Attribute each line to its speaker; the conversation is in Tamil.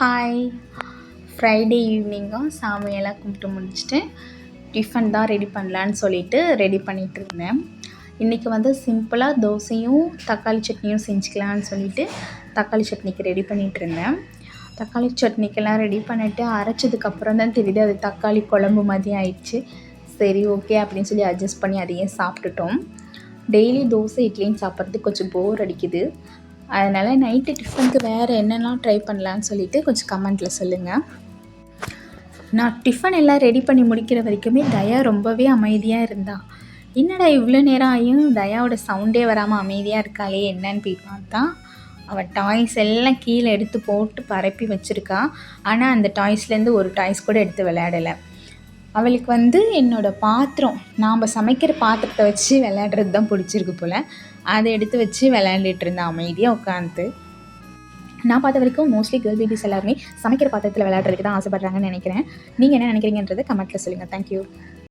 Speaker 1: ஹாய். ஃப்ரைடே ஈவினிங்காக சாமியெல்லாம் கும்பிட்டு முடிச்சுட்டு டிஃபன் தான் ரெடி பண்ணலான்னு சொல்லிட்டு ரெடி பண்ணிகிட்ருந்தேன். இன்றைக்கி வந்து சிம்பிளாக தோசையும் தக்காளி சட்னியும் செஞ்சுக்கலான்னு சொல்லிட்டு தக்காளி சட்னிக்கு ரெடி பண்ணிகிட்ருந்தேன். தக்காளி சட்னிக்கெல்லாம் ரெடி பண்ணிவிட்டு அரைச்சதுக்கப்புறம் தான் தெரியுது அது தக்காளி குழம்பு மாதிரி ஆயிடுச்சு. சரி ஓகே அப்படின்னு சொல்லி அட்ஜஸ்ட் பண்ணி அதையே சாப்பிட்டுட்டோம். டெய்லி தோசை இட்லின்னு சாப்பிட்றதுக்கு கொஞ்சம் போர் அடிக்குது. அதனால் நைட்டு டிஃபனுக்கு வேறு என்னெல்லாம் ட்ரை பண்ணலான்னு சொல்லிவிட்டு கொஞ்சம் கமெண்ட்டில் சொல்லுங்கள். நான் டிஃபன் எல்லாம் ரெடி பண்ணி முடிக்கிற வரைக்குமே தயா ரொம்பவே அமைதியாக இருந்தா. என்னடா இவ்வளோ நேரம் ஆகியும் தயாவோட சவுண்டே வராமல் அமைதியாக இருக்காளே என்னன்னு போய் பார்த்தா அவள் டாய்ஸ் எல்லாம் கீழே எடுத்து போட்டு பரப்பி வச்சுருக்கா. ஆனால் அந்த டாய்ஸ்லேருந்து ஒரு டாய்ஸ் கூட எடுத்து விளையாடலை. அவளுக்கு வந்து என்னோடய பாத்திரம், நாம் சமைக்கிற பாத்திரத்தை வச்சு விளையாடுறது தான் பிடிச்சிருக்கு போல். அதை எடுத்து வச்சு விளையாண்டுட்டு இருந்தேன் அமைதியாக உட்காந்து. நான் பார்த்த வரைக்கும் மோஸ்ட்லி கேர்ள் பேபிஸ் எல்லாருமே சமைக்கிற பாத்திரத்தில் விளையாடுறதுக்கு தான் ஆசைப்படுறாங்கன்னு நினைக்கிறேன். நீங்கள் என்ன நினைக்கிறீங்கன்றதை கமெண்ட்டில் சொல்லுங்கள். தேங்க்யூ.